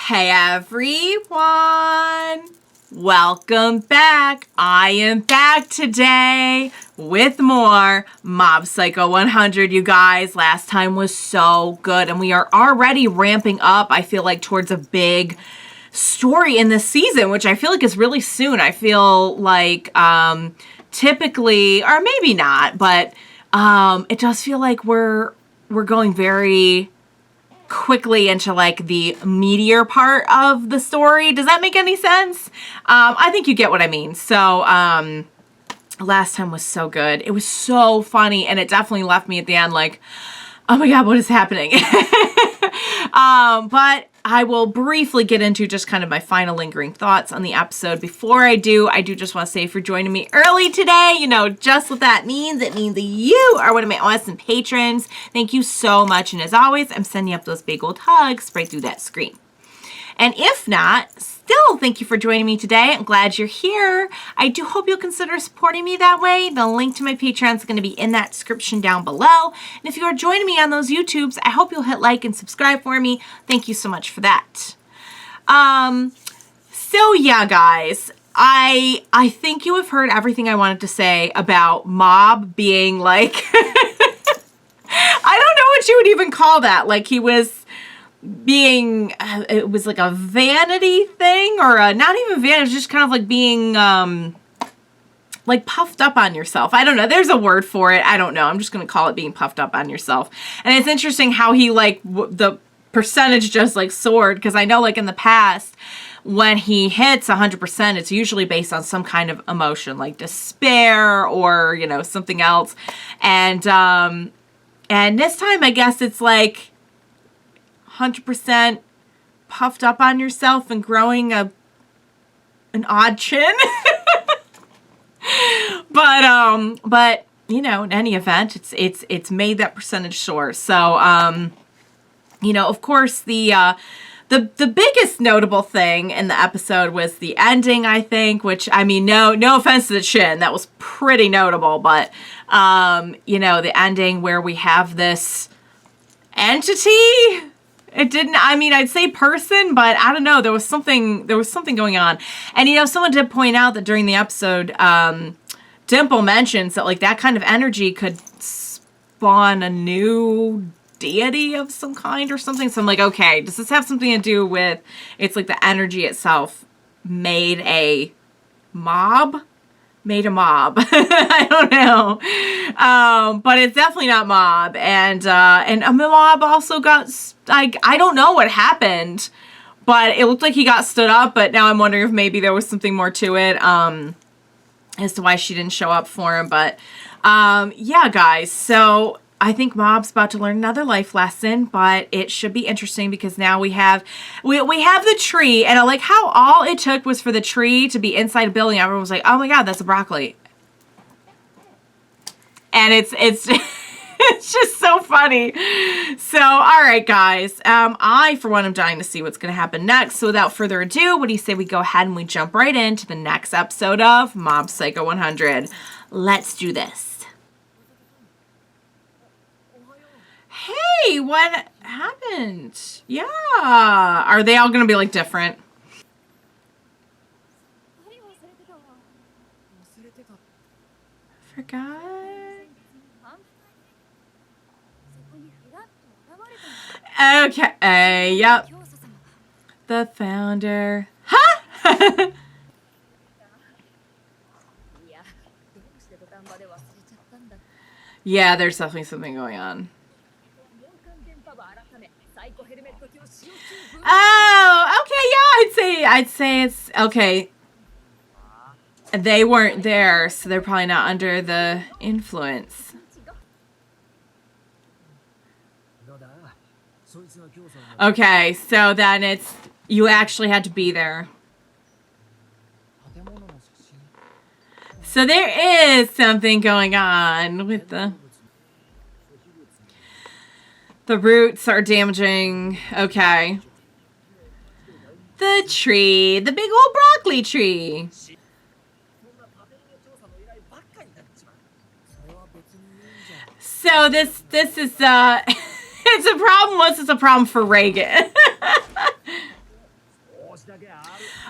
Hey everyone! Welcome back. I am back today with more Mob Psycho 100, you guys. Last time was so good, and we are already ramping up, I feel like, towards a big story in this season, which I feel like is really soon. I feel like typically, or maybe not, but it does feel like we're going very quickly into like the meatier part of the story. Does that make any sense? I think you get what I mean. So last time was so good. It was so funny, and it definitely left me at the end like, oh my god, what is happening? But I will briefly get into just kind of my final lingering thoughts on the episode. Before I do just want to say, for joining me early today, you know just what that means. It means that you are one of my awesome patrons. Thank you so much. And as always, I'm sending up those big old hugs right through that screen. And if not, still thank you for joining me today. I'm glad you're here. I do hope you'll consider supporting me that way. The link to my Patreon is going to be in that description down below. And if you are joining me on those YouTubes, I hope you'll hit like and subscribe for me. Thank you so much for that. So yeah, guys, I think you have heard everything I wanted to say about Mob being like, I don't know what you would even call that. Like, he was being, it was like a vanity thing, or not even vanity, it was just kind of like being, like puffed up on yourself. I don't know. There's a word for it. I don't know. I'm just going to call it being puffed up on yourself. And it's interesting how he like, the percentage just like soared, because I know like in the past, when he hits 100%, it's usually based on some kind of emotion, like despair or, you know, something else. And this time, I guess it's like 100% puffed up on yourself and growing an odd chin. But you know, in any event, it's made that percentage soar. So you know, of course, the biggest notable thing in the episode was the ending, I think, which, I mean, no offense to the chin, that was pretty notable, but you know, the ending where we have this entity. It didn't, I mean, I'd say person, but I don't know. There was something going on. And, you know, someone did point out that during the episode, Dimple mentions that, like, that kind of energy could spawn a new deity of some kind or something. So I'm like, okay, does this have something to do with, it's like the energy itself made a mob? I don't know. But it's definitely not Mob. And a Mob also got, I don't know what happened, but it looked like he got stood up, but now I'm wondering if maybe there was something more to it, as to why she didn't show up for him. But, yeah, guys, so I think Mob's about to learn another life lesson, but it should be interesting because now we have the tree, and I like how all it took was for the tree to be inside a building. Everyone was like, oh my god, that's a broccoli. And it's it's just so funny. So, all right, guys. I, for one, am dying to see what's going to happen next. So without further ado, what do you say we go ahead and we jump right into the next episode of Mob Psycho 100. Let's do this. Hey, what happened? Yeah. Are they all going to be, like, different? Forgot. Okay, yep. The founder. Huh? Yeah, there's definitely something going on. Oh, okay, yeah, I'd say it's okay. They weren't there, so they're probably not under the influence. Okay, so then it's, you actually had to be there. So there is something going on with the roots are damaging. Okay. The tree, the big old broccoli tree. So this is it's a problem. What's it's a problem for Reigen?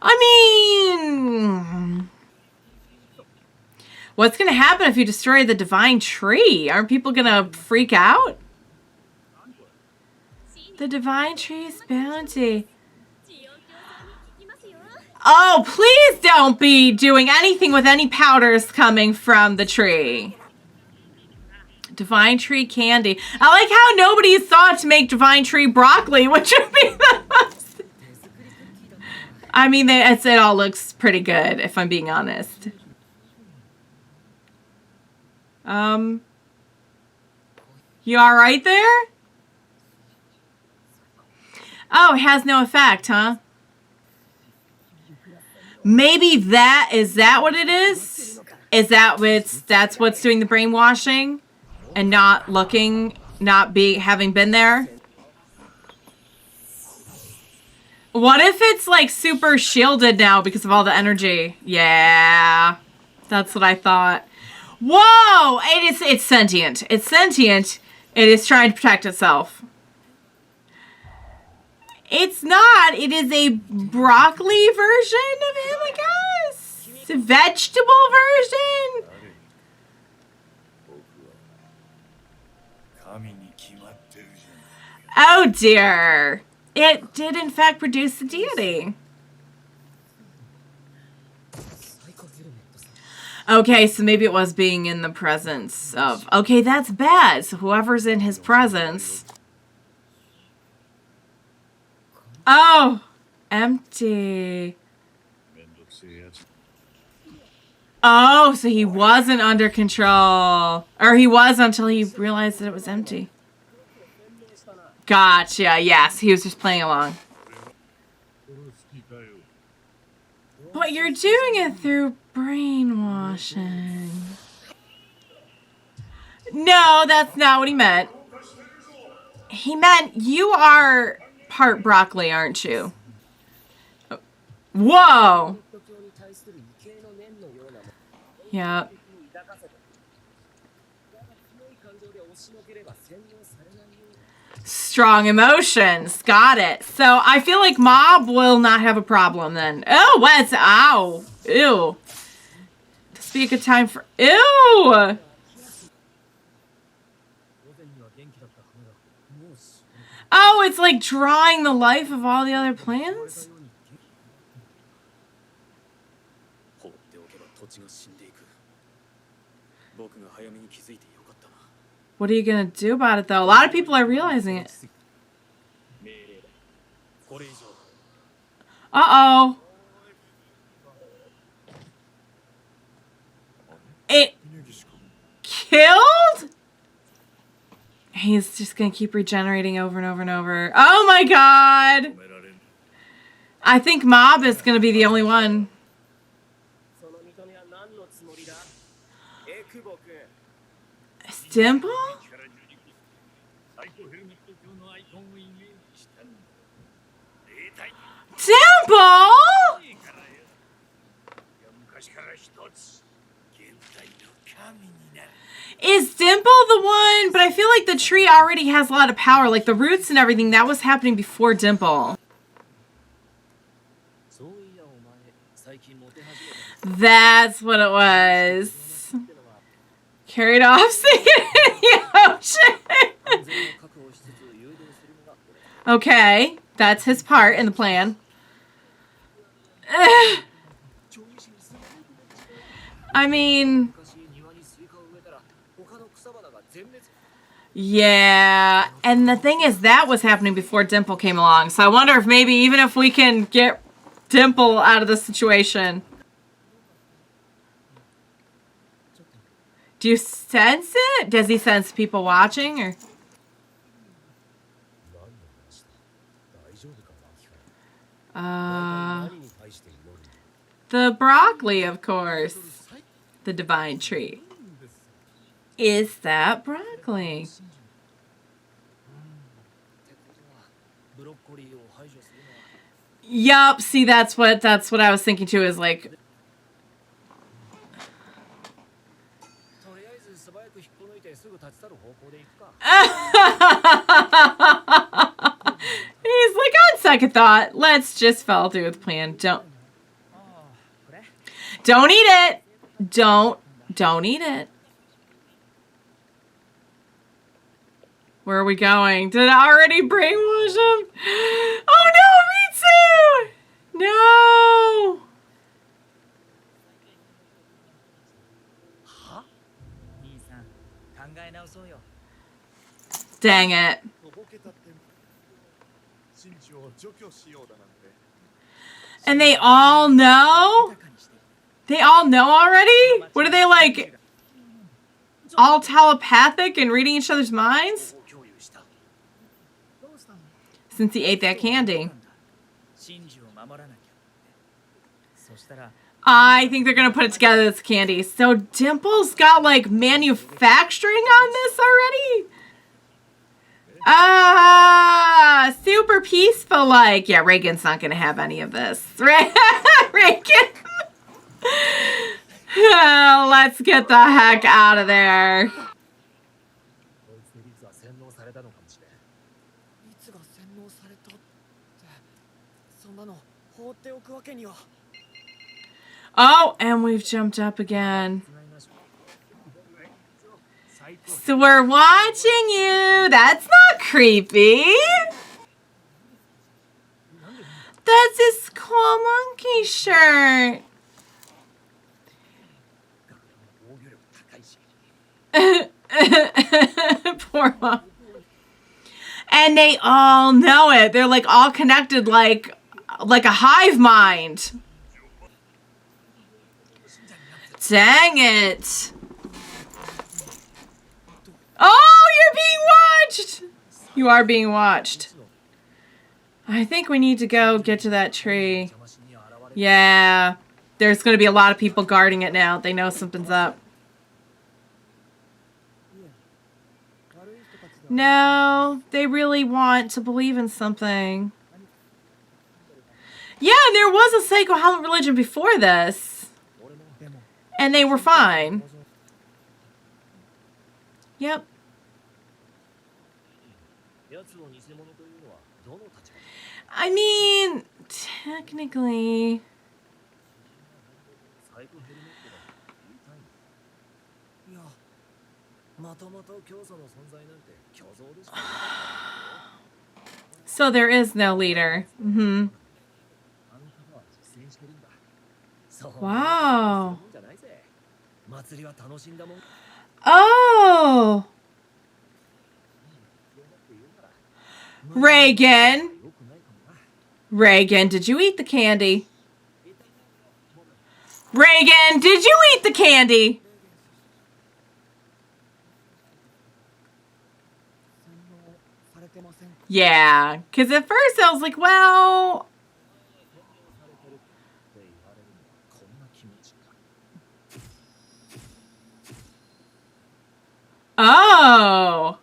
I mean, what's going to happen if you destroy the divine tree? Aren't people going to freak out? The divine tree's bounty. Oh, please don't be doing anything with any powders coming from the tree. Divine tree candy. I like how nobody thought to make divine tree broccoli, which would be the most... I mean, it all looks pretty good, if I'm being honest. You all right there? Oh, it has no effect, huh? Maybe is that what it is? Is that that's what's doing the brainwashing? And not having been there? What if it's like super shielded now because of all the energy? Yeah, that's what I thought. Whoa, it's sentient. It's sentient. It is trying to protect itself. It's not. It is a broccoli version of him, I guess. It's a vegetable version. Oh dear. It did in fact produce the deity. Okay, so maybe it was being in the presence of... Okay, that's bad. So whoever's in his presence... Oh! Empty. Oh, so he wasn't under control. Or he was until he realized that it was empty. Gotcha, yes. He was just playing along. But you're doing it through brainwashing. No, that's not what he meant. He meant you are part broccoli, aren't you? Whoa! Yeah. Strong emotions. Got it. So I feel like Mob will not have a problem then. Oh, what's... Ow. Ew. This be a good time for... Ew! Oh, it's like drawing the life of all the other plants? What are you gonna do about it, though? A lot of people are realizing it. Uh-oh. It killed? He's just gonna keep regenerating over and over and over. Oh my god! I think Mob is gonna be the only one. Dimple? Dimple? Is Dimple the one? But I feel like the tree already has a lot of power. Like the roots and everything, that was happening before Dimple. That's what it was. Carried off singing in the ocean. Okay, that's his part in the plan. I mean... Yeah, and the thing is, that was happening before Dimple came along. So I wonder if maybe even if we can get Dimple out of the situation... Do you sense it? Does he sense people watching, or? The broccoli, of course. The divine tree. Is that broccoli? Yup. See, that's what I was thinking too. Is like. He's like, on second thought, let's just follow through with the plan. Don't eat it. Don't eat it. Where are we going? Did I already brainwash him? Oh no, Ritsu! No! Dang it. And they all know? They all know already? What are they like? All telepathic and reading each other's minds? Since he ate that candy. I think they're going to put it together as candy. So Dimple's got like manufacturing on this already? Ah, super peaceful like. Yeah, Reigen's not going to have any of this. Reigen. Oh, let's get the heck out of there. Oh, and we've jumped up again. So we're watching you. That's not creepy. That's his cool monkey shirt. Poor mom. And they all know it. They're like all connected like a hive mind. Dang it. Oh, you're being watched. You are being watched. I think we need to go get to that tree. Yeah. There's going to be a lot of people guarding it now. They know something's up. No, they really want to believe in something. Yeah, there was a psycho-helmet religion before this. And they were fine. Yep. I mean, technically... So there is no leader. Mm-hmm. Wow. Oh. Reigen. Reigen, did you eat the candy? Reigen, did you eat the candy? Yeah, because at first I was like, well... Oh!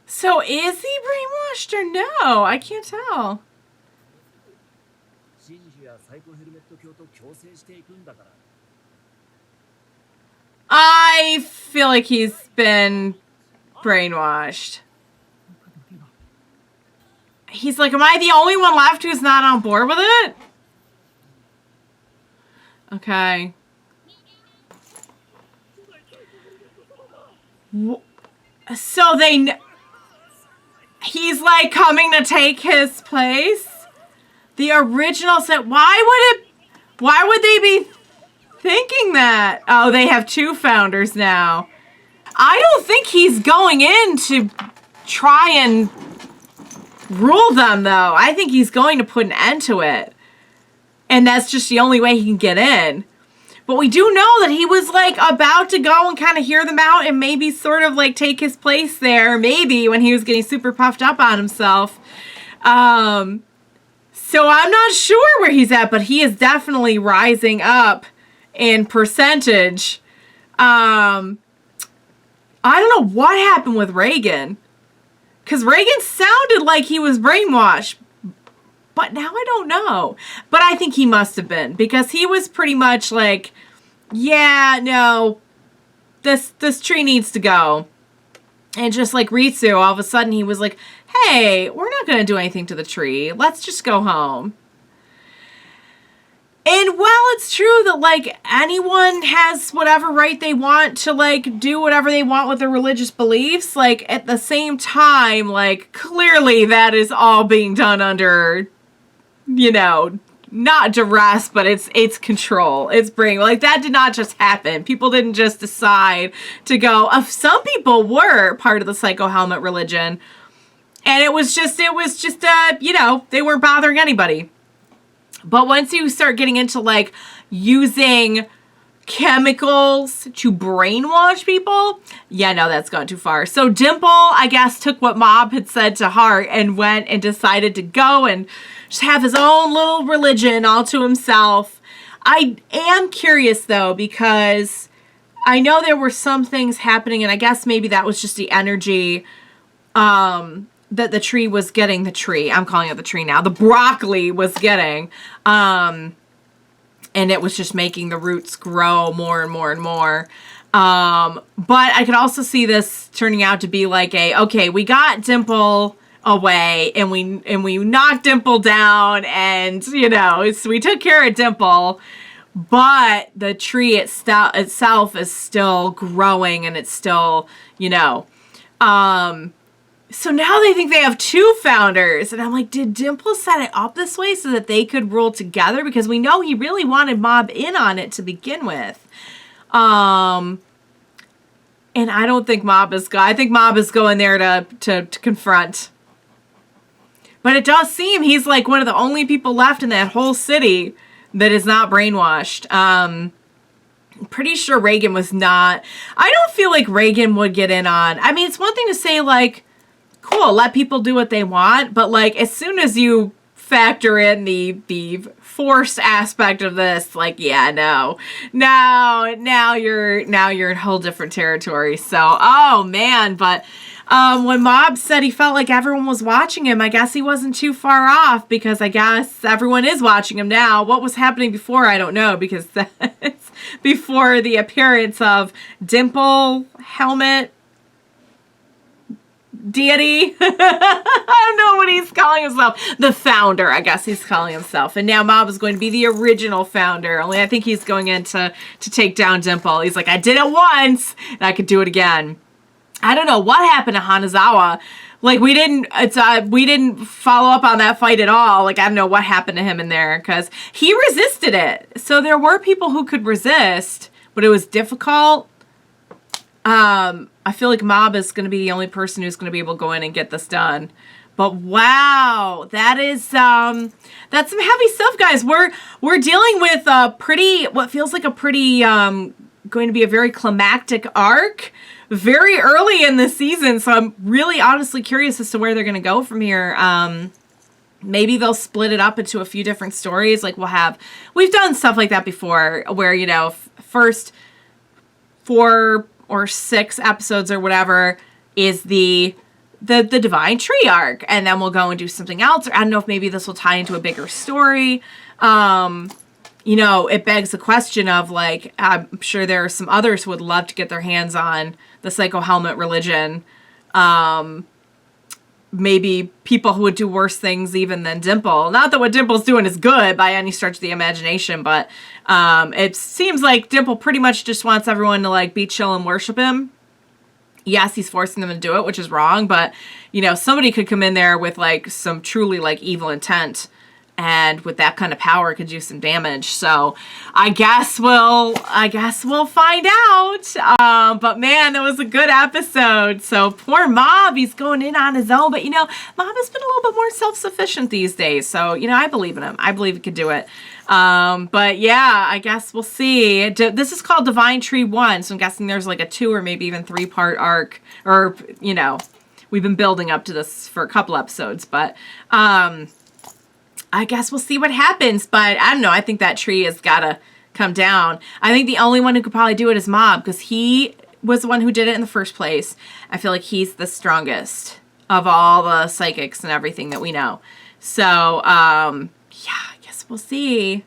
So is he brainwashed or no? I can't tell. I feel like he's been brainwashed. He's like, am I the only one left who's not on board with it? Okay. So he's like coming to take his place? The original set. Why would they be thinking that? Oh, they have two founders now. I don't think he's going in to try and rule them, though. I think he's going to put an end to it. And that's just the only way he can get in. But we do know that he was, like, about to go and kind of hear them out and maybe sort of, like, take his place there. Maybe when he was getting super puffed up on himself. So I'm not sure where he's at, but he is definitely rising up in percentage. I don't know what happened with Reigen. Because Reigen sounded like he was brainwashed. But now I don't know. But I think he must have been. Because he was pretty much like yeah, no, this tree needs to go. And just like Ritsu, all of a sudden he was like, hey, we're not going to do anything to the tree. Let's just go home. And while it's true that, like, anyone has whatever right they want to, like, do whatever they want with their religious beliefs, like, at the same time, like, clearly that is all being done under, you know, not duress, but it's control. It's bring, like, that did not just happen. People didn't just decide to go. Some people were part of the Psycho Helmet religion, and it was just, you know, they weren't bothering anybody. But once you start getting into, like, using chemicals to brainwash people, yeah, no, that's gone too far. So Dimple, I guess, took what Mob had said to heart and went and decided to go and just have his own little religion all to himself. I am curious, though, because I know there were some things happening, and I guess maybe that was just the energy that the tree was getting. The tree, I'm calling it the tree now, the broccoli was getting, and it was just making the roots grow more and more and more. But I could also see this turning out to be like okay, we got Dimple away and we knocked Dimple down, and, you know, we took care of Dimple, but the tree itself is still growing, and it's still, you know, so now they think they have two founders. And I'm like, did Dimple set it up this way so that they could rule together? Because we know he really wanted Mob in on it to begin with. And I don't think Mob is I think Mob is going there to confront. But it does seem he's like one of the only people left in that whole city that is not brainwashed. Pretty sure Reigen was not. I don't feel like Reigen would get in on. I mean, it's one thing to say, like, cool, let people do what they want, but, like, as soon as you factor in the forced aspect of this, like, yeah, no, now you're in a whole different territory. So, oh man, but when Mob said he felt like everyone was watching him, I guess he wasn't too far off, because I guess everyone is watching him now. What was happening before, I don't know, because that's before the appearance of Dimple, Helmet, deity. I don't know what he's calling himself. The founder, I guess he's calling himself. And now Mob is going to be the original founder. Only I think he's going in to take down Dimple. He's like, I did it once, and I could do it again. I don't know what happened to Hanazawa. Like, we didn't follow up on that fight at all. Like, I don't know what happened to him in there, because he resisted it. So there were people who could resist, but it was difficult. I feel like Mob is going to be the only person who's going to be able to go in and get this done. But wow, that is that's some heavy stuff, guys. We're dealing with what feels like a pretty going to be a very climactic arc very early in the season. So I'm really honestly curious as to where they're going to go from here. Maybe they'll split it up into a few different stories. Like, we've done stuff like that before, where, you know, first 4 or 6 episodes or whatever is the Divine Tree arc, and then we'll go and do something else. Or I don't know if maybe this will tie into a bigger story. You know, it begs the question of, like, I'm sure there are some others who would love to get their hands on the Psycho Helmet religion. Maybe people who would do worse things even than Dimple. Not that what Dimple's doing is good by any stretch of the imagination, but it seems like Dimple pretty much just wants everyone to, like, be chill and worship him. Yes, he's forcing them to do it, which is wrong, but, you know, somebody could come in there with, like, some truly, like, evil intent, and with that kind of power could do some damage. So I guess we'll find out. But man, it was a good episode. So poor Mob, he's going in on his own. But, you know, Mob has been a little bit more self-sufficient these days. So, you know, I believe in him. I believe he could do it. But yeah, I guess we'll see. This is called Divine Tree 1. So I'm guessing there's like a 2 or maybe even 3-part arc. Or, you know, we've been building up to this for a couple episodes. But, I guess we'll see what happens, but I don't know. I think that tree has got to come down. I think the only one who could probably do it is Mob, because he was the one who did it in the first place. I feel like he's the strongest of all the psychics and everything that we know. So, yeah, I guess we'll see.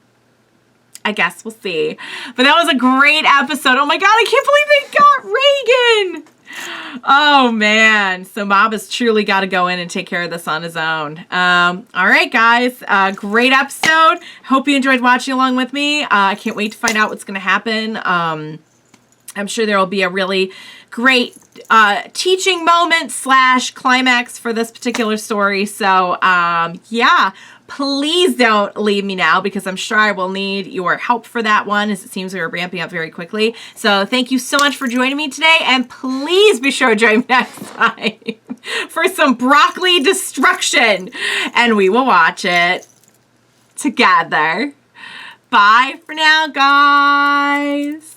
I guess we'll see. But that was a great episode. Oh my God, I can't believe they got Reigen. Oh man, so Mob has truly got to go in and take care of this on his own. All right, guys, great episode. Hope you enjoyed watching along with me. I can't wait to find out what's going to happen. I'm sure there will be a really great teaching moment / climax for this particular story. So yeah, please don't leave me now, because I'm sure I will need your help for that one, as it seems we are ramping up very quickly. So thank you so much for joining me today, and please be sure to join me next time for some broccoli destruction, and we will watch it together. Bye for now, guys.